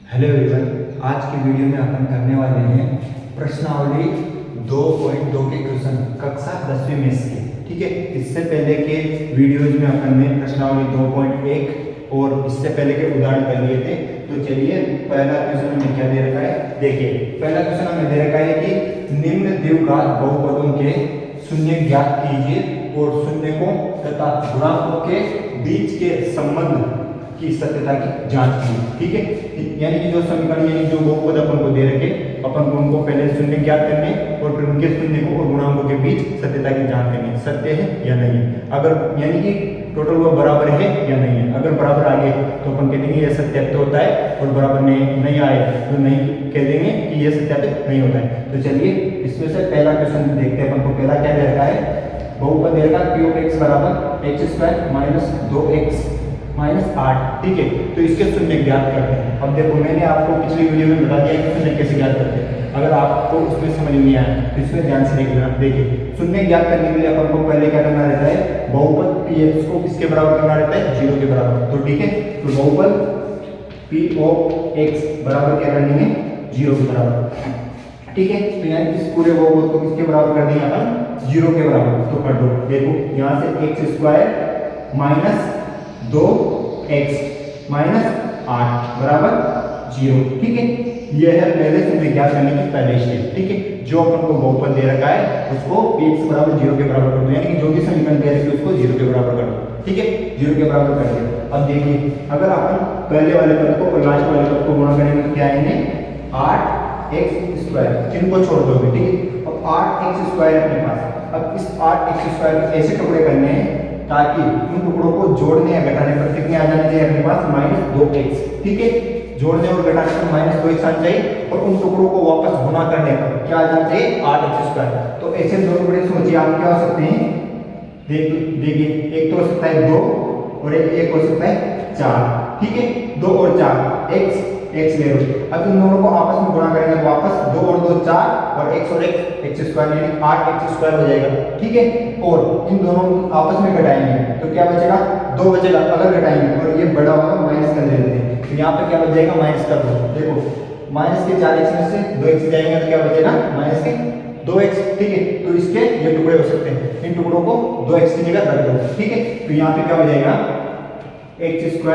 Hello everyone, आज की video में अपन करने वाले हैं प्रश्नावली 2.2 के क्वेश्चन कक्षा 10वीं मैथ्स के। ठीक है, इससे पहले के वीडियोज में अपन ने प्रश्नावली 2.1 और इससे पहले के उदाहरण कर लिए थे। तो चलिए पहला क्वेश्चन हमें क्या दे रखा है, देखिए पहला क्वेश्चन हमें दे रखा है कि निम्न द्विघात बहुपदों के शून्य ज्ञात कीजिए और शून्यकों तथा गुणांकों के बीच के संबंध की सत्यता की जांच की। ठीक है, यानी कि जो समीकरण यानी जो बहुपद अपन को दे रखे, अपन को उनको पहले शून्य ज्ञात करने और फिर उनके शून्य को और गुणांकों के बीच सत्यता की जांच करनी, सत्य है या नहीं है। अगर यानी कि टोटल वो बराबर है या नहीं है, अगर बराबर आ गए तो अपन कह देंगे यह सत्यापित होता है, और बराबर नहीं आए तो नहीं कह देंगे कि यह सत्यापित नहीं होता है। तो चलिए इसमें से पहला क्वेश्चन देखते हैं। अपन को पहला क्या दे रखा है, बहुपद दे रखा है p(x) बराबर x² - 2x - 8। ठीक है, तो इसके शून्य ज्ञात करते हैं। अब देखो मैंने आपको पिछली वीडियो में बता दिया कि शून्य कैसे ज्ञात करते हैं। अगर आपको उसमें समझ नहीं आया तो इसमें ध्यान से देखना। देखिए शून्य ज्ञात करने के लिए अपन को पहले क्या करना रहता है, बहुपद px को किसके बराबर करना रहता है, 0 के बराबर। तो ठीक है, तो बहुपद p(x) बराबर क्या कर देंगे, 0 के बराबर। ठीक है, तो यानी इस पूरे बहुपद को किसके बराबर कर देंगे अपन, 0 के बराबर। तो कर दो, देखो यहाँ से x² - 2x - 8 बराबर 0। ठीक है, यह है पहले शून्य ज्ञात करने की पहले स्टेप। ठीक है, जो अपन को बहुपद दे रखा है उसको x बराबर 0 के बराबर कर दो, यानी कि जो भी समीकरण दे रखे उसको 0 के बराबर कर दो। ठीक है, 0 के बराबर कर दिया। अब देखिए अगर अपन पहले वाले पद को और लास्ट वाले पद को गुणा करेंगे तो क्या आएंगे, 8x², इनको छोड़ दो। ठीक है, अब 8x² अपने पास। अब इस 8x² को ऐसे टुकड़े करने हैं ताकि उन टुकड़ों को जोड़ने या घटाने पर कितने आ जाने चाहिए अपने पास, -2x। ठीक है, जोड़ने और घटाने पर -2x आना चाहिए, और उन टुकड़ों को वापस गुणा करने पर क्या आ जाना चाहिए, 8x²। तो ऐसे दो टुकड़े सोचिए आप क्या हो सकते हैं, देखिए एक तो हो सकता है 2 और एक हो सकता है 4। ठीक है, 2 और 4 x ले लो। अब इन दोनों को आपस में गुणा करेंगे तो वापस 2 और 2 4 और x और x² यानी 8x² हो जाएगा। ठीक है, और इन दोनों आपस में घटाएंगे तो क्या बचेगा, 2 बचेगा अगर घटाएंगे, और ये बड़ा होगा माइनस कर लेते हैं। तो यहाँ पे क्या बच जाएगा, माइनस कर दो। देखो माइनस के 4x में से 2x जाएंगे तो क्या बचेगा, माइनस के 2x। ठीक है, तो इसके ये टुकड़े हो सकते हैं, इन टुकड़ों को 2x की जगह रख दो। ठीक है, तो यहाँ पे क्या हो जाएगा, x²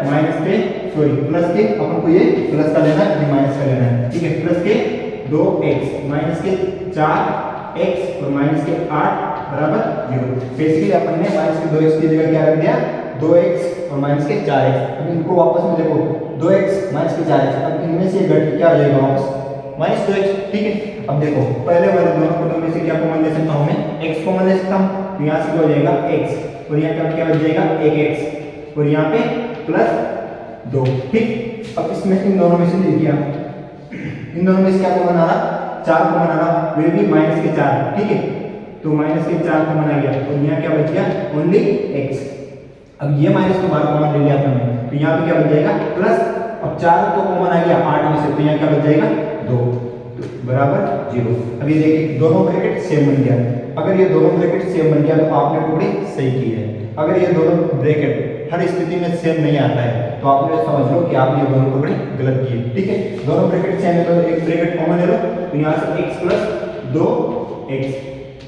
माइनस के प्लस के, अपन को ये प्लस का लेना है, ये माइनस का लेना है। ठीक है, प्लस के 2x माइनस के 4x और माइनस के 8 बराबर 0। बेसिकली अपन ने माइनस के 2x की जगह क्या रख दिया, 2x और माइनस के 4x। अब इनको वापस में देखो 2x माइनस के 4x, अब इनमें से घट क्या हो जाएगा वापस, -2x। ठीक है, अब देखो पहले वाले दोनों पदों में से क्या कॉमन ले सकता हूं मैं, x कॉमन ले सकता हूं। तो यहाँ से क्या हो जाएगा x, और यहाँ क्या बच जाएगा 1x, और यहाँ पे +2। ठीक, अब इसमें इन दोनों में से देखिए इन दोनों में से क्या कॉमन आ रहा, 4 कॉमन आ रहा, वे भी माइनस के 4। ठीक है, तो माइनस के 4 कॉमन आ गया, और यहाँ क्या बच गया, ओनली x। अब ये माइनस को बाहर कॉमन ले लिया हमने, तो यहाँ पे क्या बच जाएगा प्लस। अब 4 तो कॉमन आ गया 8 में से, तो यहाँ क्या बच जाएगा 2, तो बराबर 0। अब ये देखिए दोनों ब्रैकेट सेम बन गया। अगर ये दोनों ब्रैकेट सेम बन गया तो आपने टुकड़े सही किए हैं। अगर ये दोनों ब्रैकेट हर स्थिति में सेम नहीं आता है तो आपने समझ लो कि आपने दोनों टुकड़े गलत किए। ठीक है, दोनों ब्रैकेट सेम है तो एक ब्रैकेट कॉमन ले लो, तो यहाँ से x + 2x,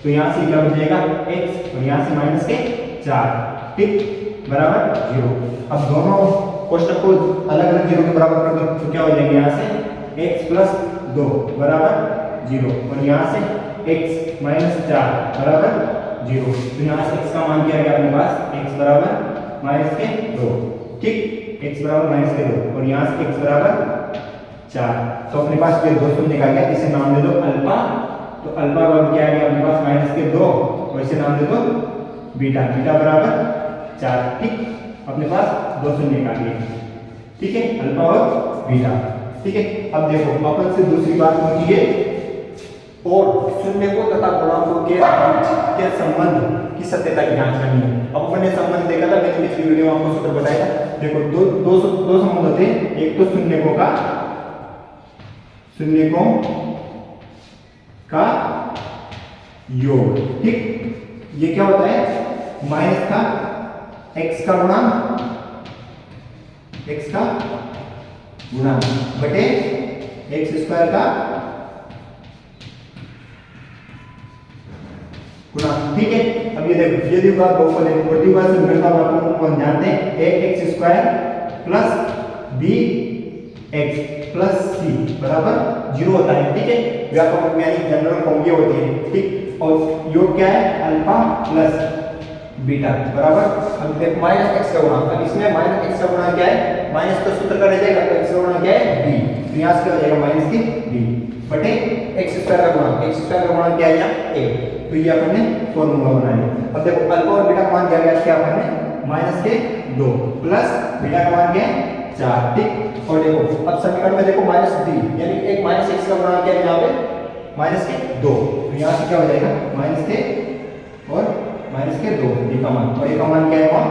तो यहाँ से क्या बच जाएगा x, और यहाँ से माइनस के 4। ठीक, बराबर 0। अब दोनों कोष्टक को अलग अलग 0 के बराबर कर दो तो क्या हो जाएगा, यहाँ से x + 2 बराबर 0, और यहाँ से x - 4 बराबर 0। तो यहाँ से x का मान क्या आ गया अपने पास, x बराबर -2। ठीक, x बराबर -2, और यहाँ से x बराबर 4। तो अपने पास ये 2 शून्य आ गया, इसे नाम दे दो अल्फा। तो अल्फा बराबर क्या आ गया अपने पास, -2, और इसे नाम दे दो बीटा। बीटा बराबर 4। ठीक, अपने पास 2 शून्य आ गए। ठीक है, अल्फा और बीटा। ठीक है, अब देखो अपन से दूसरी बात पूछिए, और शून्य को तथा गुणांकों के बीच के संबंध की सत्यता की जांच करनी है। अब अपन ने संबंध देखा था, मैंने पिछली वीडियो में आपको सूत्र बताया था। देखो दो संबंध होते हैं, एक तो शून्यकों का योग। ठीक, ये क्या होता है, माइनस का x का गुणा x का गुणा बटे एक्स स्क्वायर का गुणा। ठीक है, अब ये देखो ये दिखा बहुपद है, प्रतिपद से मिलता हुआ अपन जानते हैं a x square plus b x plus c बराबर 0 होता है। ठीक है, व्यापक में यानी जनरल फॉर्म ये होती है। ठीक, और योग क्या है अल्फा प्लस बीटा बराबर अब देखो माइनस एक्स का गुणा। अब इसमें माइनस एक्स का गुणा क्या है, माइनस का सूत्र का रह जाएगा तो एक्स का गुणा क्या है b, तो यहाँ से क्या हो जाएगा माइनस की b बटे एक्स स्क्वायर का गुणा। एक्स स्क्वायर का गुणा क्या है यहाँ a, तो ये अपन ने फॉर्मूला बनाया। अब देखो अल्फा और बीटा का मान क्या गया क्या अपन ने माइनस के 2 प्लस बीटा का मान क्या है 4। ठीक, और देखो अब समीकरण में देखो माइनस 3 यानी एक माइनस एक्स का गुणा क्या है यहाँ पे माइनस के 2, तो यहाँ से क्या हो जाएगा माइनस के और माइनस के 2 ये का मान, और ये का मान क्या है वहाँ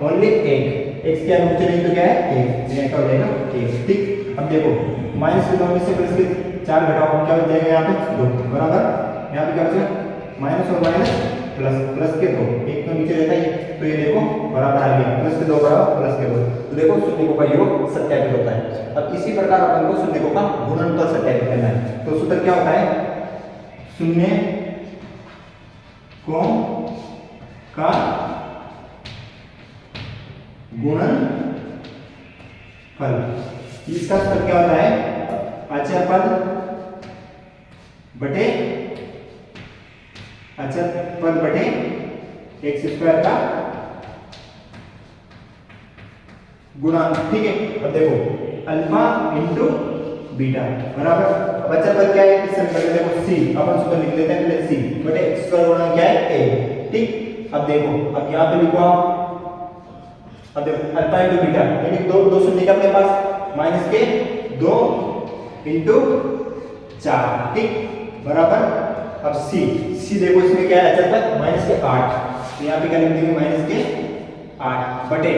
ओनली 1, एक्स क्या नीचे नहीं तो क्या है 1, तो यहाँ क्या हो जाएगा 1। ठीक, अब देखो माइनस के 2 में से प्लस के 4 घटाओ क्या हो जाएगा यहाँ पे 2 बराबर, यहाँ पे क्या बचेगा माइनस और माइनस प्लस, प्लस के 2 एक तो नीचे रहता है, तो ये देखो बराबर आ गया प्लस के 2 बराबर प्लस के 2, तो देखो शून्यकों का योग सत्यापित होता है। अब इसी प्रकार अपन को शून्यकों का गुणनफल सत्यापित करना है, तो सूत्र क्या होता है शून्य को का गुणनफल। इसका सूत्र क्या होता है अचर पद बटे अचर पद बटे एक्स स्क्वायर का गुणांक। ठीक है, अब देखो अल्फा इंटू बीटा बराबर, अब अचर पद क्या है इस समीकरण में देखो c, अपन सूत्र लिख लेते हैं पहले c बटे एक्स स्क्वायर गुणा क्या है a। ठीक, अब देखो अब यहाँ पे लिखो आप, अब देखो अल्फा इंटू बीटा यानी दो शून्य का अपने पास माइनस के 2 इंटू 4। ठीक, बराबर अब c देखो इसमें क्या है अचर पद माइनस के 8, तो यहाँ पे क्या लिख देंगे माइनस के 8 बटे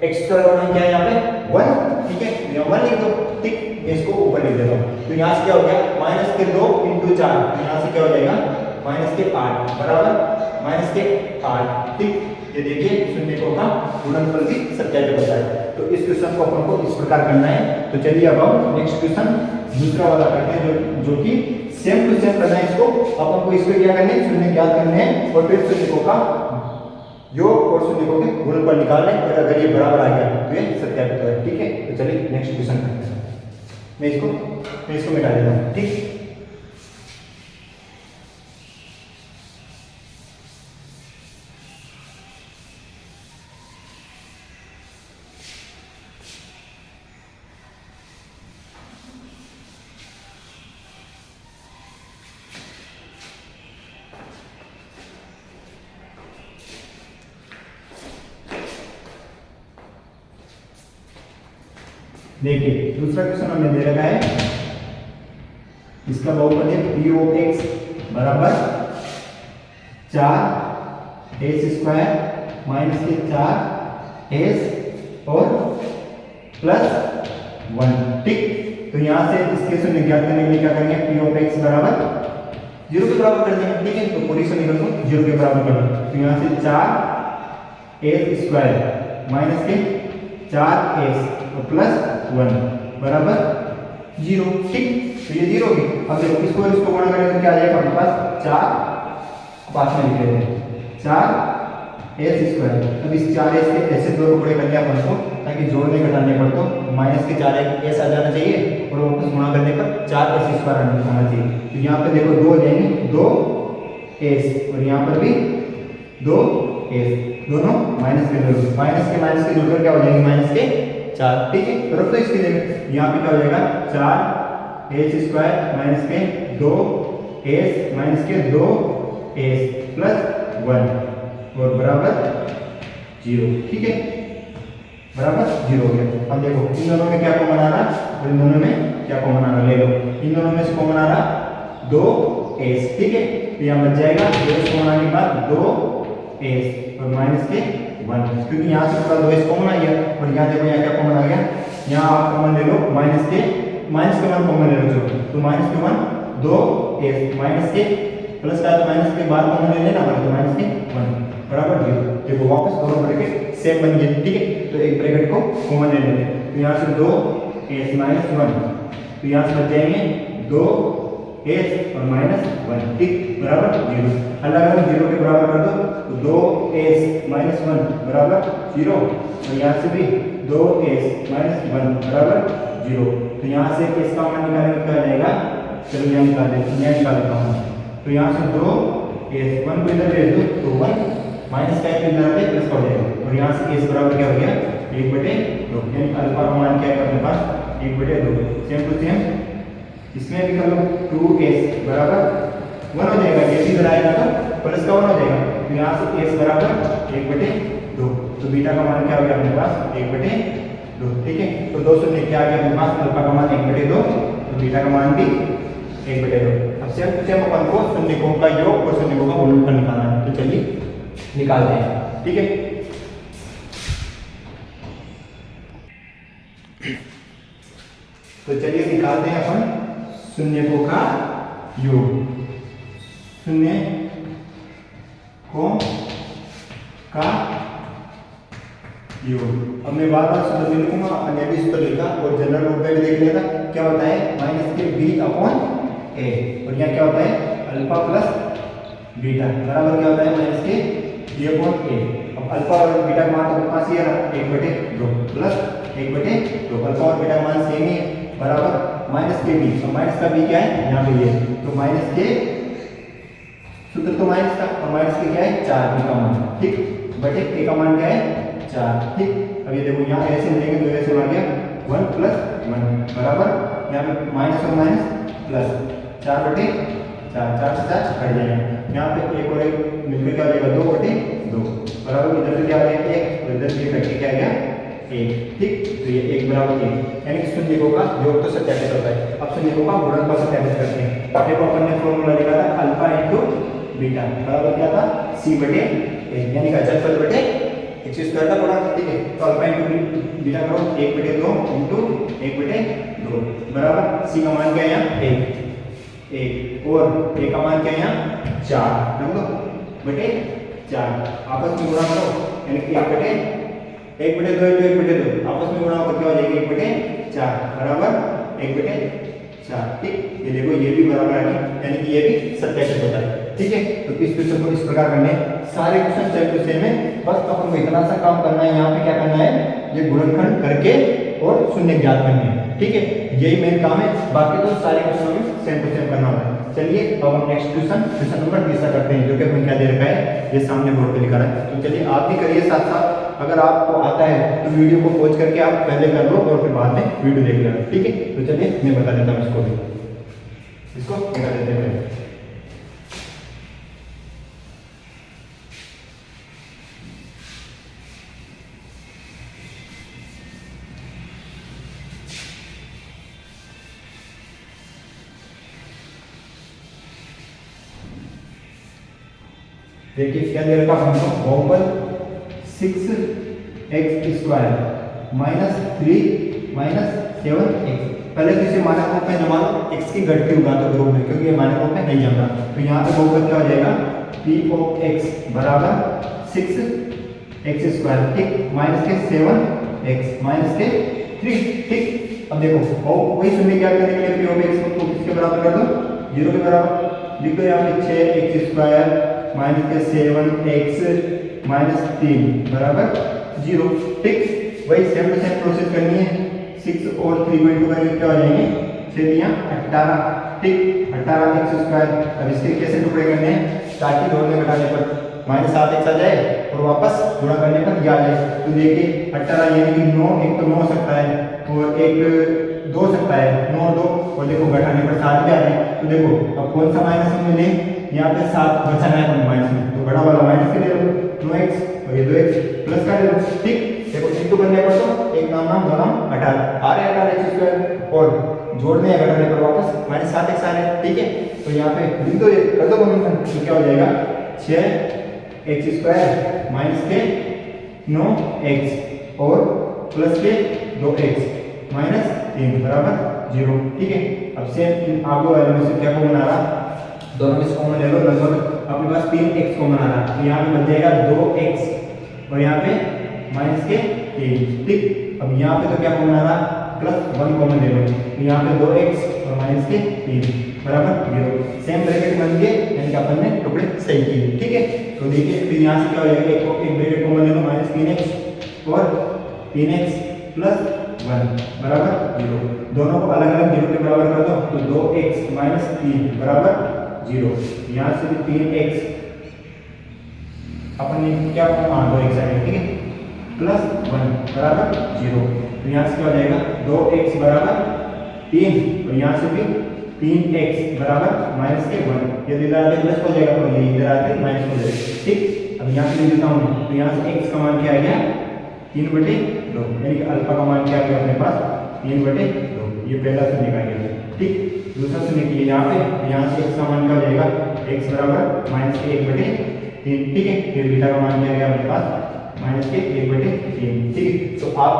एक्स स्क्वायर गुणा क्या है यहाँ पे 1। ठीक है, यहाँ 1 लिख दो। ठीक, मैं इसको ऊपर लिख देता हूँ, तो यहाँ से क्या हो गया माइनस के 2 इंटू 4, तो यहाँ से क्या हो जाएगा माइनस के 8 बराबर माइनस के 8। ठीक, ये देखिए शून्यकों का गुणनफल भी सत्यापित होता है। तो इस क्वेश्चन को अपन को इस प्रकार करना है। तो चलिए अब हम नेक्स्ट क्वेश्चन दूसरा वाला करते हैं जो कि सेम टू सेम करना है। इसको अपन को इसको क्या करना है शून्य ज्ञात करने हैं और फिर शून्यकों का योग और शून्यकों के गुणनफल निकालना है, और अगर ये बराबर आ गया तो ये सत्यापित होगा। ठीक है, तो चलिए नेक्स्ट क्वेश्चन करते हैं। मैं इसको मिटा देता हूँ। ठीक, देखिए दूसरा क्वेश्चन हमें दे रखा है, इसका बहुपद है p ऑफ x बराबर 4 एस स्क्वायर माइनस के 4 एस और प्लस 1। ठीक, तो यहाँ से इसके शून्य ज्ञात करने के लिए क्या करेंगे p ऑफ x बराबर 0 के बराबर कर देंगे। ठीक है, तो पूरी समीकरण को 0 के बराबर कर दो, तो यहाँ से 4 एस स्क्वायर माइनस के 4 एस और प्लस 1 बराबर 0। ठीक, तो ये 0 होगी। अब देखो इसको गुणा करें तो क्या आ जाएगा हमारे पास 4 पास में लिख लेते हैं 4 एस स्क्वायर। अब इस 4 एस के ऐसे दो टुकड़े करने अपन को ताकि जोड़ने घटाने पर तो माइनस के 4 एस आ जाना चाहिए और वापस गुणा करने पर 4 एस स्क्वायर आना चाहिए। तो यहाँ पे देखो 2 हो जाएंगे 2 एस और यहाँ पर भी 2 एस, दोनों माइनस के माइनस के जुड़कर क्या हो जाएंगे माइनस के 4। ठीक है, तो रख दो इसकी जगह, यहाँ पे क्या हो जाएगा 4 एस स्क्वायर माइनस के 2 एस माइनस के 2 एस प्लस 1 और बराबर 0। ठीक है, बराबर 0 हो गया। अब देखो इन दोनों में क्या कॉमन आ रहा और इन दोनों में क्या कॉमन आ रहा, ले लो इन दोनों में से कॉमन आ रहा 2 एस। ठीक है, तो यहाँ बच जाएगा 2 एस कॉमन आने के बाद 2 एस और माइनस के 1, क्योंकि यहाँ से पूरा 2 एस कॉमन आ गया और यहाँ देखो यहाँ क्या कॉमन आ गया, यहाँ आप कॉमन ले लो माइनस के 1 कॉमन ले लो चलो, तो माइनस के 1 2 एस माइनस के प्लस का तो माइनस के बाद कॉमन ले लेना तो माइनस के 1 बराबर 0। देखो वापस दोनों ब्रैकेट सेम बन गए। ठीक है, तो एक ब्रैकेट को कॉमन ले लेते हैं, तो यहाँ से 2 एस माइनस वन, तो यहाँ से बच जाएंगे 2 एस और माइनस वन, ठीक, बराबर जीरो। अगर हम जीरो के बराबर कर दो तो 2 एस माइनस वन बराबर जीरो, और यहाँ से भी 2 एस माइनस वन बराबर जीरो। तो यहाँ से एस का मान निकालने में क्या आ जाएगा, चलो यहाँ निकाल देता हूँ। तो यहाँ से 2 एस, वन को इधर भेज दो तो 1 माइनस का एक इधर पे प्लस हो जाएगा, और यहाँ से एस बराबर क्या हो गया 1/2, यानी अल्फा का मान क्या है अपने पास 1/2। सेम टू सेम इसमें भी कर लो, 2s बराबर 1 हो जाएगा, ये भी इधर आएगा तो प्लस का 1 हो जाएगा, तो यहाँ से s बराबर 1/2, तो बीटा का मान क्या हो गया अपने पास 1/2, ठीक है। तो 2 शून्य क्या आ गया अपने पास, अल्फा का मान 1/2, तो बीटा का मान भी 1/2। अब सेम टू सेम अपन को शून्यकों का योग और शून्यकों का गुणनफल निकालना है, तो चलिए निकालते हैं, ठीक है। तो चलिए निकालते हैं अपन शून्यकों का योग, शून्यकों का योग। अब मैं बार बार सूत्र भी लिखूंगा, अपन ये भी सूत्र लिखा और जनरल रूप में भी देख लेगा, क्या होता है माइनस के बी अपॉन ए, और यहाँ क्या होता है अल्फा प्लस बीटा बराबर क्या होता है माइनस के बी अपॉन ए। अब अल्फा और बीटा का मान तो पास ही है ना, 1/2 प्लस 1/2, अल्फा और बीटा का मान सेम ही है, बराबर माइनस के बी, तो माइनस का बी क्या है यहाँ पे ये, तो माइनस के सूत्र तो माइनस का, और माइनस के क्या है 4 बी का मान, ठीक, बटे ए का मान क्या है 4, ठीक। अब ये देखो यहाँ ऐसे मिलेंगे तो ऐसे आ गया 1 + 1 बराबर, यहाँ पे माइनस और माइनस प्लस 4/4, 4 से 4 कट जाएगा, यहाँ पे एक और एक मिलकर क्या हो जाएगा 2/2 बराबर, इधर से क्या आ गया 1 और इधर से कट के क्या आ गया 1, ठीक। तो ये 1 बराबर 1, यानी कि शून्यकों का योग तो सत्यापित होता है। अब शून्यकों का गुणनफल सत्यापित करते हैं। देखो अपन ने फॉर्मूला लिखा था अल्फा इंटू बीटा बराबर क्या था c/a, यानी कि अचलफल बटे x स्क्वायर का गुणा, ठीक है। तो अल्फा इंटू बीटा करो 1/2 इंटू 1/2 बराबर c का मान क्या है यहाँ 1 और a का मान क्या है यहाँ 4, रख दो बटे 4, आपस में गुणा करो, यानी कि 1/2 इंटू 1/2 आपस में गुणा होकर क्या हो जाएगी 1/4 बराबर 1/4, ठीक। ये देखो ये भी बराबर आ गया, यानी कि ये भी सत्यापित होता है, ठीक है। तो इस क्वेश्चन को इस प्रकार करने सारे क्वेश्चन सेम टू सेम है, बस अपन को इतना सा काम करना है, यहाँ पे क्या करना है ये गुणनखंड करके और शून्य ज्ञात करने हैं, ठीक है, यही मेन काम है, बाकी तो सारे क्वेश्चनों में सेम टू सेम करना होता है। चलिए अब हम नेक्स्ट क्वेश्चन नंबर 20 करते हैं, जो कि हमें क्या दे रखा है ये सामने बोर्ड पे लिखा है। तो चलिए आप भी करिए साथ साथ, अगर आपको आता है तो वीडियो को पॉज करके आप पहले कर लो और फिर बाद में वीडियो देख लेना, ठीक है। तो चलिए मैं बता देता हूँ इसको बता देते हैं। देखिए क्या दे रखा हमको, बहुपद 6x² माइनस 3 माइनस 7x। पहले तो इसे मानक रूप में जमा लो, x की घटती उगा तो ग्रुप में, क्योंकि ये मानक रूप में नहीं जम रहा, तो यहाँ पे बहुपद क्या हो जाएगा p ऑफ x बराबर 6x², ठीक, माइनस के 7x माइनस के 3, ठीक। अब देखो और वही शून्य क्या करने के लिए p ऑफ x को किसके बराबर कर दो 0 के बराबर, लिख दो यहाँ पे 6x² माइनस के 7x माइनस 3 बराबर 0, ठीक। वही सेम टू सेम प्रोसेस करनी है, 6 और 3 को इंटू करेंगे क्या हो जाएंगे 6 दिया 18, ठीक, 18x²। अब इसके कैसे टुकड़े करने हैं, ताकि जोड़ने घटाने पर माइनस 7x आ जाए और वापस गुणा करने पर यह आ जाए। तो देखिए 18 यानी कि 9, एक तो 9 हो सकता है और एक 2 सकता है, 9 और 2, और देखो घटाने पर 7 भी आ जाए। तो देखो अब कौन सा माइनस में मिले, यहाँ पे 7 बचाना है अपन माइनस में, तो बड़ा वाला माइनस के ले लो 9x और ये 2x प्लस का ले लो, ठीक। देखो इंटू करने पर तो एक नाम 18 आ रहे 18x² और जोड़ने या घटाने पर वापस माइनस 7x आ रहे हैं, ठीक है। तो यहाँ पे लिख दो, कर दो गुणनखंड, तो क्या हो जाएगा 6x² माइनस के 9x और प्लस के 2x माइनस 3 बराबर 0, ठीक है। अब सेम आगे वाले में से क्या कॉमन आ रहा, दोनों में से कॉमन ले लो, लगभग अपने पास 3x कॉमन आ रहा, तो यहाँ पे बन जाएगा 2x और यहाँ पे माइनस के 3, ठीक। अब यहाँ पे तो क्या कॉमन आ रहा, प्लस 1 कॉमन ले लो, तो यहाँ पे 2x और माइनस के 3 बराबर 0। सेम ब्रैकेट बन गए, यानी कि अपन ने टुकड़े सही किए। ठीक है, तो देखिए फिर यहाँ से क्या हो जाएगा, एक ब्रैकेट कॉमन ले लो, माइनस 3x और 3x प्लस 1 बराबर 0। दोनों को अलग अलग 0 के बराबर कर दो, तो 2x माइनस 3 बराबर 0। यहाँ से भी 3x अपन ने क्या 2x आएगा, ठीक है, प्लस 1 बराबर 0। तो यहाँ से क्या हो जाएगा, 2x बराबर 3 और यहाँ से भी 3x बराबर माइनस के 1। यदि इधर आके प्लस हो जाएगा तो ये इधर आके माइनस हो जाएगा। ठीक, अब यहाँ से लिख देता हूँ, तो यहाँ से x का मान क्या आ गया 3/2, यानी कि अल्फा का मान क्या आ गया अपने पास 3/2। ये पहला शून्य का गया। ठीक, दूसरा शून्य की यहाँ पे, यहाँ से x का मान क्या हो जाएगा, x बराबर माइनस के 1/3। ठीक है, फिर बीटा का मान क्या आ गया अपने पास माइनस के 1/3। ठीक है, तो आप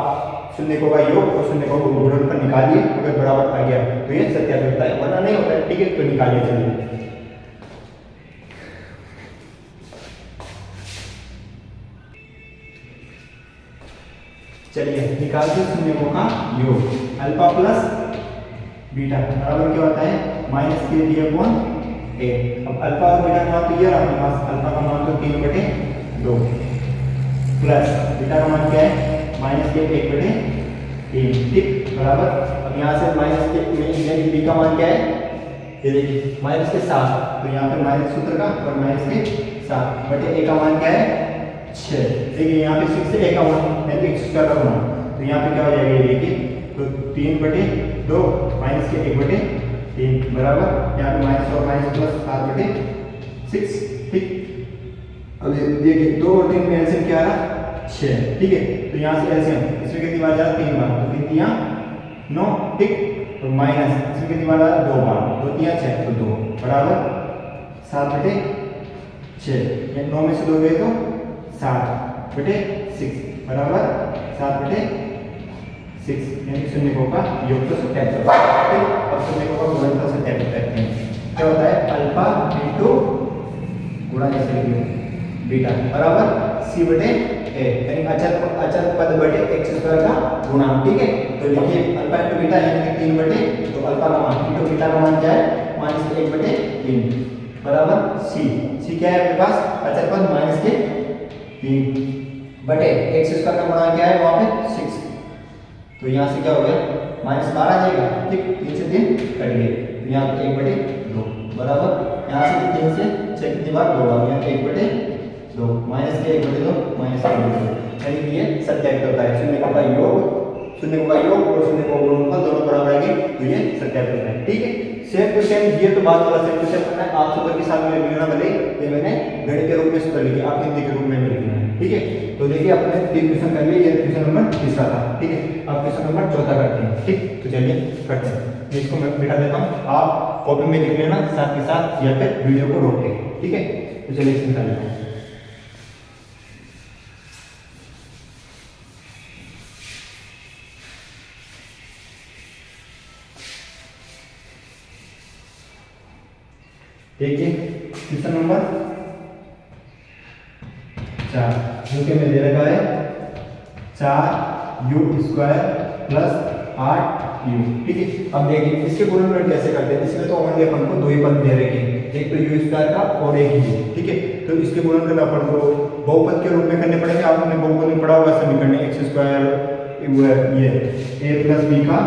शून्य का योग और शून्य का गुणनफल निकालिए, अगर बराबर आ गया तो ये सत्यापित होता है, वरना नहीं होता है। ठीक है, तो निकालिए। चलिए चलिए निकालते शून्यों का योग। अल्फा प्लस बीटा बराबर क्या होता है, माइनस के d/a। अब अल्फा और बीटा का मान तो ये रहा अपने पास, अल्फा का मान तो 3/2 प्लस बीटा का मान क्या है माइनस के 1/3। ठीक, बराबर। अब यहाँ से माइनस के बी का मान क्या है, ये देखिए माइनस के 7, तो यहाँ पे माइनस सूत्र का और माइनस के 7 बटे a का मान क्या है 6। देखिए यहाँ पे 6 से a का मान यानी x स्क्वायर का मान, तो यहाँ पे क्या हो जाएगा, ये देखिए तो 3/2 माइनस के 1/3 बराबर, यहाँ पे माइनस और माइनस प्लस 7/6। ठीक, अब देखिए 2 और 3 में एलसीएम क्या आ रहा 6। ठीक है, तो यहाँ से एलसीएम इसमें कितनी बार जा रहा 3 बार, तो 3 तियां 9। ठीक, तो माइनस इसमें कितनी बार आ रहा 2 बार, 2 तियां 6, तो 2 बराबर 7/6। 9 में से 2 गए तो 7/6 बराबर 7/6, यानी शून्य का योग तो सत्यापित होता है। ठीक, अब शून्य का गुणनफल सत्यापित करते हैं। क्या होता है, अल्फा इंटू गुणा ऐसे बीटा बराबर c/a, यानी अचर पद बटे x स्क्वायर का गुणा। ठीक है, तो लिखिए अल्फा इंटू बीटा यानी कि 3/, तो अल्फा का मान इंटू बीटा का मान क्या है माइनस के 1/3 बराबर c क्या है आपके पास, अचर पद माइनस के 3 बटे x स्क्वायर का गुणा क्या है वहां पे 6, तो यहाँ से क्या हो गया -12 आ जाएगा। ठीक, 3 से 3 कट गए, तो यहाँ पे 1/2 बराबर, यहाँ से 3 से 6 कितनी बार 2 बार, यहाँ 1/2 माइनस के 1/2 माइनस के 1/2, यानी कि ये सत्यापित होता है। शून्य का योग और शून्य का गुणनफल दोनों बराबर आएंगे, तो ये सत्यापित होता है। ठीक है, सेम टू सेम ये तो बात वाला सेम टू सेम करना है। आप सूत्र के साथ में लिखना, भले ये मैंने गणित के रूप में सूत्र लिखे, आप हिंदी के रूप में लिखना है। ठीक है, तो देखिए आपने 3 क्वेश्चन कर लिए, ये क्वेश्चन नंबर तीसरा था। ठीक है, अब क्वेश्चन नंबर चौथा करते हैं। ठीक, तो चलिए करते हैं। इसको मैं बिठा देता हूँ, आप कॉपी में लिख लेना साथ के साथ, या फिर वीडियो को रोक के। ठीक है, तो चलिए इसमें निकाल लेते हैं। देखिए क्वेश्चन नंबर 4 जो कि में दे रखा है 4u² प्लस 8u। ठीक है, अब देखिए इसके गुणनफल कैसे करते हैं। इसमें तो ओनली अपन को 2 ही पद दे रखे हैं, एक तो u² का और एक u। ठीक है, तो इसके गुणनफल अपन को बहुपद के रूप में करने पड़ेंगे। आपने बहुपद में पढ़ा होगा समीकरण x² ये a प्लस b का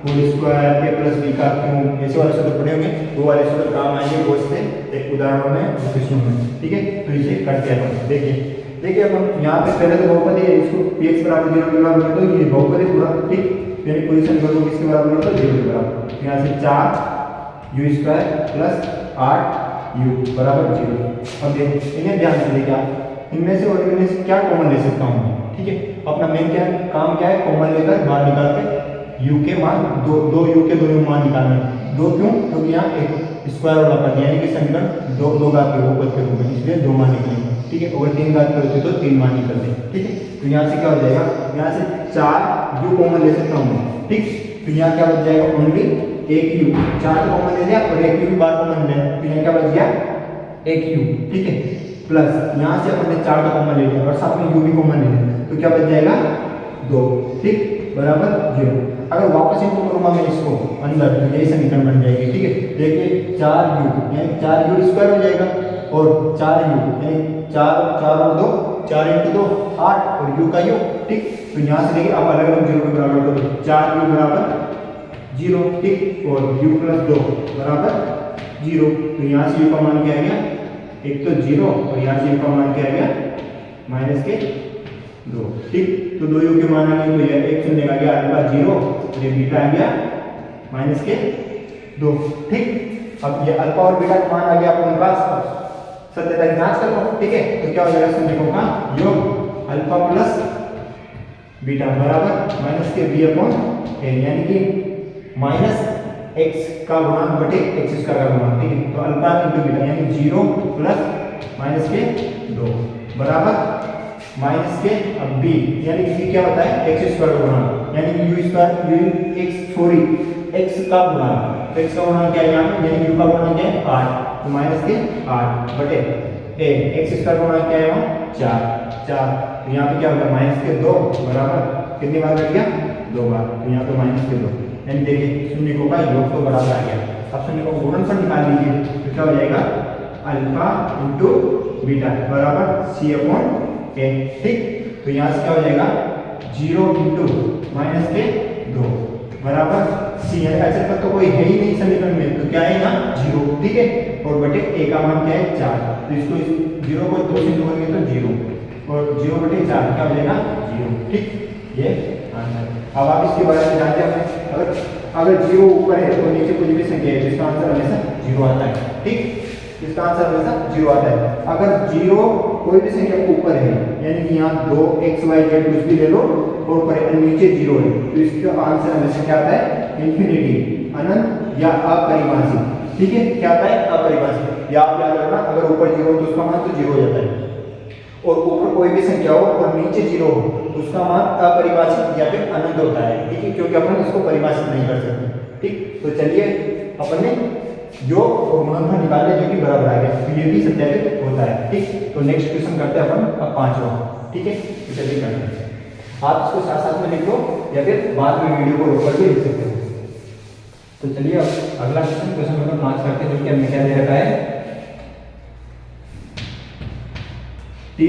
whole square a plus b का क्यूब, ऐसे वाले सूत्र पढ़े होंगे, वो वाले सूत्र काम आएंगे वो से एक उदाहरण में क्वेश्चन में। ठीक है, तो इसे करते हैं अपन। देखिए अपन यहाँ पे पहले तो बहुपद है, इसको px बराबर 0 के बराबर कर दो, ये बहुपद है पूरा। ठीक, यानी पोजीशन कर दो किसके बराबर कर दो 0 के बराबर, यहाँ से 4u² प्लस 8u बराबर 0। अब देखो इन्हें ध्यान से देखिए, आप इनमें से और इनमें से क्या कॉमन ले सकता हूँ। ठीक है, अपना मेन क्या है, काम क्या है, कॉमन लेकर बाहर निकाल के u के मान दो u के दोनों मान निकालने। दो क्यों, क्योंकि यहाँ एक स्क्वायर वाला पद यानी कि समीकरण दो घात के बहुपद के रूप में, इसलिए 2 मान निकलेंगे। ठीक है, अगर 3 घात के होते तो 3 मान निकलते। ठीक है, तो यहाँ से क्या हो जाएगा, यहाँ से 4u कॉमन ले सकता हूँ। ठीक, तो यहाँ क्या बच जाएगा ओनली 1u, 4 तो कॉमन ले लिया और 1u भी बार कॉमन ले, तो यहाँ क्या बच गया 1u। ठीक है, प्लस यहाँ से अपन ने 4 तो कॉमन ले लिया और साथ में u भी कॉमन ले लिया, तो क्या बच जाएगा 2। ठीक, बराबर 0। अगर वापस इनको करूँगा मैं इसको अंदर तो यही समीकरण बन जाएगी। ठीक है, देखिए 4u यानी 4u स्क्वायर हो जाएगा और 4u यानी 4 और 2 4 × 2 8 और u का u। ठीक, तो यहाँ से देखिए आप अलग अलग जीरो के बराबर कर दो, 4u बराबर 0। ठीक, और u + 2 बराबर 0। तो यहाँ से u का मान क्या आ गया, एक तो 0 और यहाँ से u का मान क्या आ गया -2। ठीक, तो 2u के मान आ गए, तो यह एक शून्य आ गया अल्फा 0 और ये बीटा आ गया -2। ठीक, अब ये अल्फा और बीटा का मान आ गया अपने पास, सत्यता की जांच कर लो। ठीक है, तो क्या हो जाएगा शून्यों का योग अल्फा प्लस बीटा बराबर -b/a यानी कि -x का गुणांक बटे x² का गुणांक। ठीक है, तो अल्फा × बीटा यानी 0 प्लस -2 बराबर -k अब b यानी कि क्या होता है x² का गुणांक यानी u² x का गुणांक। तो x का गुणांक क्या है यहाँ पे, यानी u का गुणांक क्या है 8, तो -के 8 बटे a x² का गुणांक क्या है वहाँ 4। तो यहाँ पे क्या होगा -के 2 बराबर कितनी बार कट गया 2 बार, तो यहाँ पे -के 2 यानी देखिए शून्यों का योग तो बराबर आ गया। अब शून्य को गुणनफल निकाल लीजिए, तो क्या हो जाएगा अल्फा × बीटा बराबर c/a। ठीक, तो यहाँ से क्या हो जाएगा 0 × -के 2 बराबर c, यानी अचर पद तो कोई है ही नहीं समीकरण में, तो क्या है यहाँ 0। ठीक है, और बटे a का मान क्या है 4, तो इसको 0 को 2 से जोड़ेंगे तो 0 और 0 बटे 4 क्या हो जाएगा 0। ठीक, ये आंसर। अब आप इसके बारे में जानते हैं, अगर 0 ऊपर है तो नीचे कोई भी संख्या है जिसका आंसर हमेशा 0 आता है। ठीक, इसका आंसर हमेशा 0 आता है। अगर 0 कोई भी संख्या ऊपर है यानी कि यहाँ 2 x y z कुछ भी ले लो और ऊपर है नीचे 0 है, तो इसका आंसर हमेशा क्या आता है इंफिनिटी, अनंत या अपरिभाषित। ठीक है, क्या आता है अपरिभाषित। या आप याद रखना, अगर ऊपर 0 हो तो उसका मान तो 0 हो जाता है, और ऊपर कोई भी संख्या हो और नीचे 0 हो तो उसका मान अपरिभाषित या फिर अनंत होता है। ठीक है, क्योंकि अपन इसको परिभाषित नहीं कर सकते। ठीक, तो चलिए अपन ने योग और गुणनफल निकाले जो कि बराबर आ गया, तो ये भी सत्यापित होता है। ठीक, तो नेक्स्ट क्वेश्चन करते हैं अपन अब 5वां। ठीक है, तो चलिए करते हैं। आप इसको साथ साथ में लिख लो या फिर बाद में वीडियो को रोक करके लिख सकते हो। तो चलिए अब अगला क्वेश्चन नंबर 5 करते हैं, जो कि हमने क्या दे रखा है t²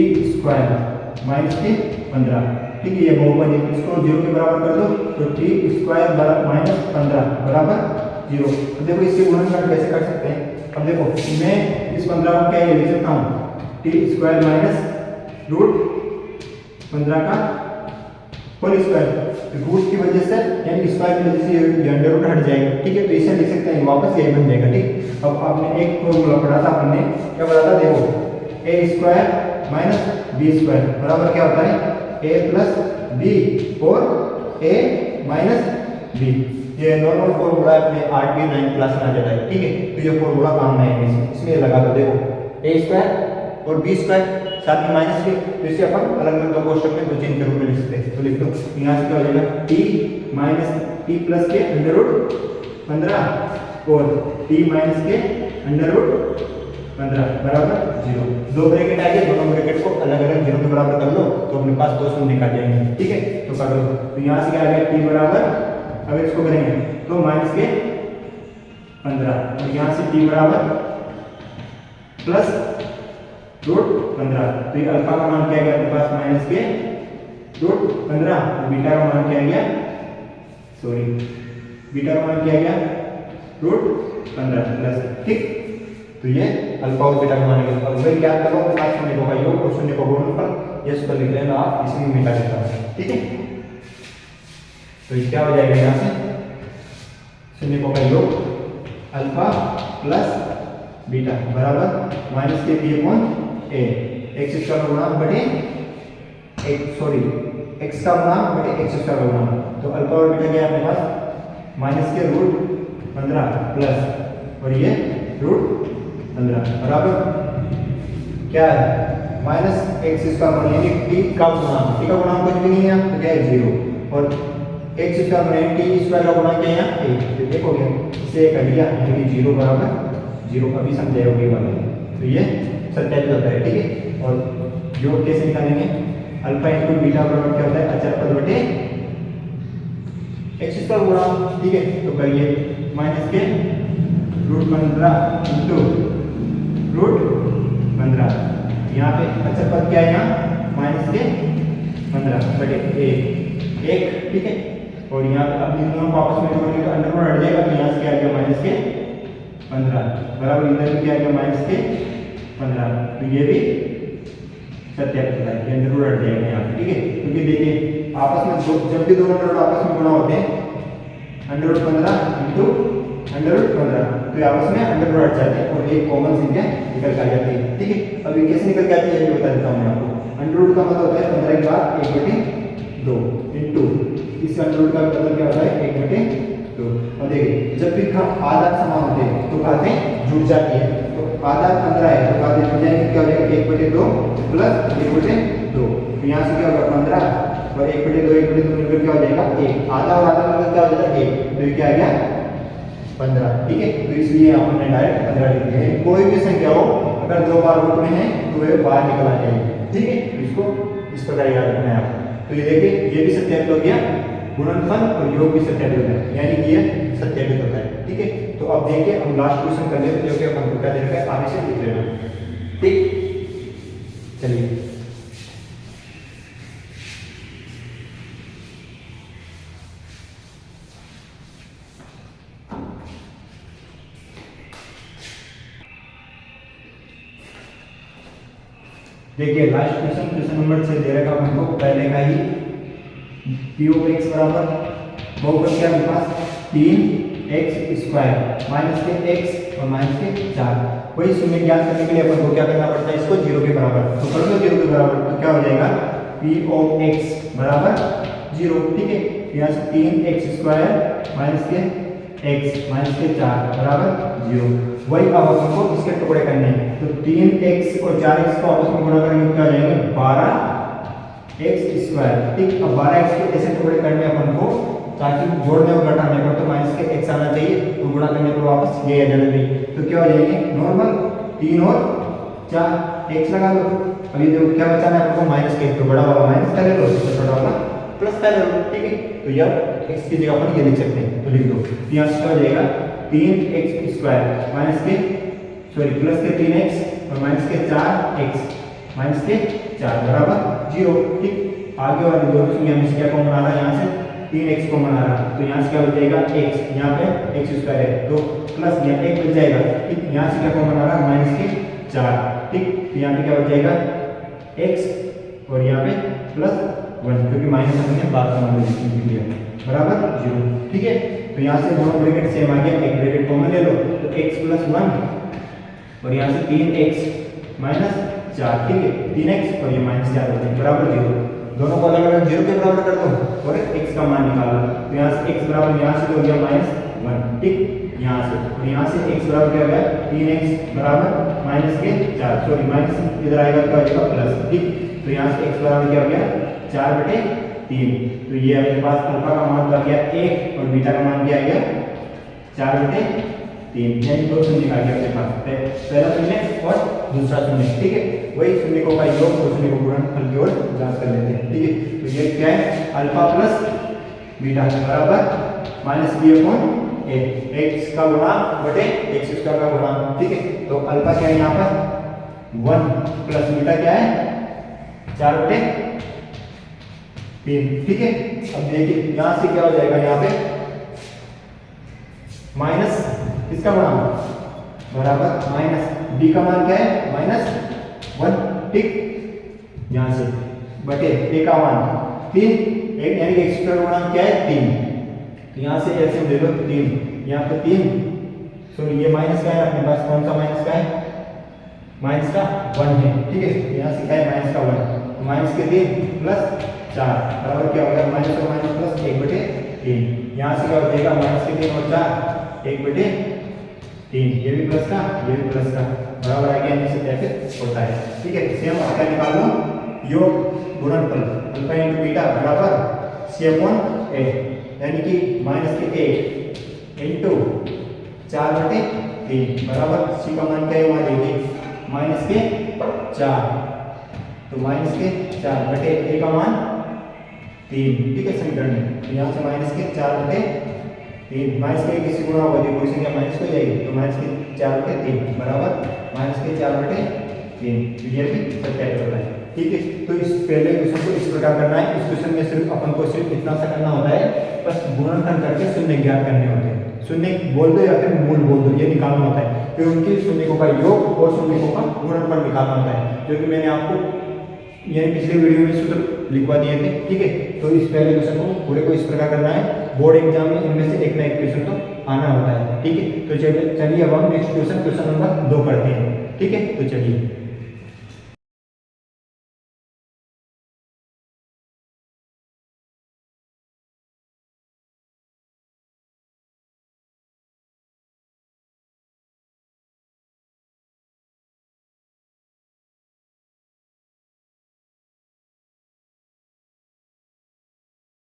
-के 15। ठीक है, ये बहुपद है, इसको 0 के बराबर कर दो तो t² -15 बराबर 0। तो देखो इससे गुणनफल कैसे कर सकते हैं। अब देखो मैं इस 15 को क्या ये लिख सकता हूँ t² -√15 का होल स्क्वायर। रूट की वजह से यानी स्क्वायर की वजह से ये अंडर रूट हट जाएगा। ठीक है, तो इसे लिख सकते हैं वापस यही बन जाएगा। ठीक, अब आपने एक फॉर्मूला पढ़ा था, हमने क्या पढ़ा था, देखो a² -b² बराबर क्या होता है a + b और a - b। ये नॉर्मल फॉर्मूला अपने 8वीं 9th क्लास में आ जाता है। ठीक है, तो ये फॉर्मूला काम में है, इसमें लगा दो। देखो a² और b² साथ में माइनस के, तो इसे अपन अलग अलग दो कोष्टक में 2 चिन्ह के रूप में लिख सकते हैं। तो लिख दो, यहाँ से क्या हो जाएगा t - t + के √15 और t - के √15 बराबर 0। 2 ब्रैकेट आ गए, दोनों ब्रैकेट को अलग अलग 0 के बराबर कर लो तो अपने पास 2 शून्य निकल जाएंगे। ठीक है, तो कर लो। तो यहाँ से क्या आ गया t बराबर, अगर इसको करेंगे तो -के 15 और यहाँ से t बराबर +√15। तो ये अल्फा का मान क्या गया अपने पास -के √15, बीटा का मान क्या गया, बीटा का मान क्या गया √15 प्लस। ठीक, तो ये अल्फा और बीटा का मान है। अब वही ज्ञात करो अपने पास शून्य का योग और शून्य का गुणनफल, ये सूत्र लिख लेना आप, इसमें मिटा देता हूँ। ठीक है, तो ये क्या हो जाएगा, यहाँ से शून्य का योग अल्फा प्लस बीटा बराबर -के b/a, x² का गुणांक बटे x का गुणांक बटे x² का गुणांक। तो अल्फा और बीटा क्या है अपने पास -के √15 प्लस और ये √15 बराबर क्या है -x² का गुणांक यानी t का गुणांक, t का गुणांक कुछ भी नहीं है तो क्या है 0 और x² यानी t² का गुणांक क्या है यहाँ 1। तो देखोगे इससे कट गया यानी 0 बराबर 0। अभी समझाए होगी वाले, तो ये सत्यापित होता है। ठीक है, और योग कैसे निकालेंगे, अल्फा × बीटा बराबर क्या होता है अचर पद बटे एक्स स्क्वायर गुणा, ठीक है, तो करिए माइनस के रूट 15 इंटू रूट 15, यहाँ पे अच्छा पद क्या है यहाँ माइनस के 15 बटे एक, ठीक है, और यहाँ पे अब इन दोनों को आपस में जोड़ेंगे तो अंडर रूट हट जाएगा, तो यहाँ से क्या आ गया माइनस के 15 बराबर इधर भी क्या आ गया माइनस के 15, तो ये भी सत्यापित होता है, अंडर रूट हट जाएगा यहाँ पे, ठीक है, क्योंकि देखिए आपस में जब भी दोनों अंडर रूट आपस में गुणा होते हैं under root 15 into under root 15, तो ये आपस में अंडर रूट हट जाते हैं और एक कॉमन संख्या निकल के आ जाती है, ठीक है। अब ये कैसे निकल के आती है ये बता देता हूँ मैं आपको। अंडर रूट का मतलब होता है 15 के बाद 1/2 इंटू इस अंडर रूट का मतलब क्या होता है 1/2। अब देखिए जब भी हम आधार समान होते हैं तो घातें जुड़ जाती है, तो आधार 15 है तो घातें जुड़ जाएंगे, क्या हो जाएगा 1/2 प्लस 1/2, तो यहाँ से क्या होगा 15 और 1/2 मिलकर क्या हो जाएगा 1, आधा और आधा मिलकर क्या हो जाएगा 1, तो ये क्या आ गया 15, ठीक है। तो इसलिए हमने डायरेक्ट 15 लिख दिया है। कोई भी संख्या हो अगर दो बार रूट में है तो ये बाहर निकल आ जाएगी, ठीक है, इसको इस प्रकार याद रखना है आपको। तो ये देखिए ये भी सत्यापित हो गया, गुणनफल और योग भी सत्यापित हो गया, यानी कि ये सत्यापित होता है, ठीक है। तो अब देखिए हम लास्ट क्वेश्चन कर लेते हैं जो कि अपन को क्या दे रखा है, आगे से लिख लेना, ठीक, चलिए। देखिए लास्ट क्वेश्चन नंबर 6 दे रखा अपन को पहले का ही, पी ऑफ एक्स बराबर बहुपद क्या है पास 3x² माइनस के x और माइनस के 4, वही शून्य ज्ञात करने के लिए अपन को क्या करना पड़ता है, इसको 0 के बराबर, तो कर दो 0 के बराबर, तो क्या हो जाएगा p ऑफ x बराबर 0, ठीक है। यहाँ से 3x² माइनस के x माइनस के 4 बराबर 0, वही अब अपन को इसके टुकड़े करने हैं, तो 3x और 4x को आपस में गुणा करेंगे क्या हो जाएंगे 12x², ठीक। अब 12x के ऐसे टुकड़े करने अपन को ताकि जोड़ने और घटाने पर तो माइनस के x आना चाहिए, तो गुणा करने पर वापस ये आ जाना चाहिए, तो क्या हो जाएंगे नॉर्मल 3 और 4 x लगा दो। अभी देखो क्या बचाना है आपको माइनस के, तो बड़ा वाला माइनस का ले लो, छोटा वाला प्लस का ले लो, ठीक है। तो यह x की जगह पर ये लिख सकते हैं, तो लिख दो, यहाँ से क्या हो जाएगा 3x² माइनस के सॉरी प्लस के 3x और माइनस के 4x माइनस के 4 बराबर 0, ठीक। आगे वाले दोनों संख्या में से क्या कॉमन आ रहा है, यहाँ से 3x कॉमन आ रहा है, तो यहाँ से क्या हो जाएगा x, यहाँ पे x² है तो प्लस यहाँ 1 बच जाएगा, ठीक। यहाँ से क्या कॉमन आ रहा है माइनस के 4, ठीक, तो यहाँ पे क्या बच जाएगा x और यहाँ पे प्लस 1, क्योंकि माइनस हमने बात कॉमन लिखने के लिए बराबर 0, ठीक है। तो यहाँ से दोनों ब्रैकेट सेम आ गया, एक ब्रैकेट कॉमन ले लो, तो x + 1 और यहाँ से 3x - 4, ठीक है, 3x और ये -4 होते हैं बराबर 0, दोनों को अलग अलग 0 के बराबर कर दो और x का मान निकालो, तो यहाँ से x बराबर यहाँ से हो गया -1, ठीक, यहाँ से और यहाँ से x बराबर क्या हो गया 3x बराबर -4 सॉरी माइनस इधर आएगा क्या हो जाएगा प्लस, ठीक। तो यहाँ से x बराबर क्या हो गया 4/3, तो ये अपने पास अल्फा का मान आ गया 1 और बीटा का मान क्या आ गया 4/3, यानी दो शून्य आ गया अपने पास, पहला शून्य और दूसरा शून्य, ठीक है। वही शून्य का योग और शून्य को गुणनफल की ओर जांच कर लेते हैं, ठीक है। तो ये क्या है अल्फा प्लस बीटा बराबर -b/a, x का गुणा बटे x² का गुणा, ठीक है। तो अल्फा क्या है यहाँ पर 1 प्लस बीटा क्या है 4/3, ठीक है। अब देखिए यहाँ से क्या हो जाएगा, यहाँ पे माइनस इसका गुणा बराबर माइनस b का मान क्या है -1, ठीक, यहाँ से बटे a का मान 3, एक यानी कि x² का गुणा क्या है 3, तो यहाँ से एलसीएम ले लो 3, यहाँ पे 3 सॉरी ये माइनस का है अपने पास, कौन सा माइनस का है -1 है, ठीक है। यहाँ से क्या है -1, तो माइनस के 3 प्लस 4 बराबर क्या हो गया माइनस और माइनस प्लस 1/3, यहाँ से क्या हो जाएगा -3 और 4 1/3, ये भी प्लस का ये भी प्लस का बराबर आ गया, इनसे सत्यापित होता है, ठीक है। सेम क्या निकाल लो योग गुणनफल अल्फा × बीटा बराबर c/a, यानी कि -1 × 4/3 बराबर c का मान क्या है वहां देखिए -4, तो -4 बटे a का मान 3, ठीक है समीकरण में। तो यहाँ से माइनस के 4/3, माइनस के किसी गुणा होगा देखो इसे क्या माइनस को जाएगी, तो माइनस के 4/3 बराबर माइनस के 4/3। क्लियरली सत्यापित होता है, ठीक है। तो इस पहले क्वेश्चन को इस प्रकार करना है। इस क्वेश्चन में सिर्फ अपन को सिर्फ इतना सा करना होता है, बस गुणनखंड करके शून्य ज्ञात करने होते हैं। शून्य बोल दो या फिर मूल बोल दो, ये निकालना होता है। फिर उनके शून्यकों का योग और शून्यकों का गुणनफल निकालना होता है, जो कि मैंने आपको यानी पिछले वीडियो में सूत्र लिखवा दिए थे, ठीक है। तो इस पहले क्वेश्चन को पूरे को इस प्रकार करना है। बोर्ड एग्जाम में इनमें से एक ना एक क्वेश्चन तो आना होता है, ठीक है। तो चलिए अब हम नेक्स्ट क्वेश्चन नंबर 2 करते हैं, ठीक है। तो चलिए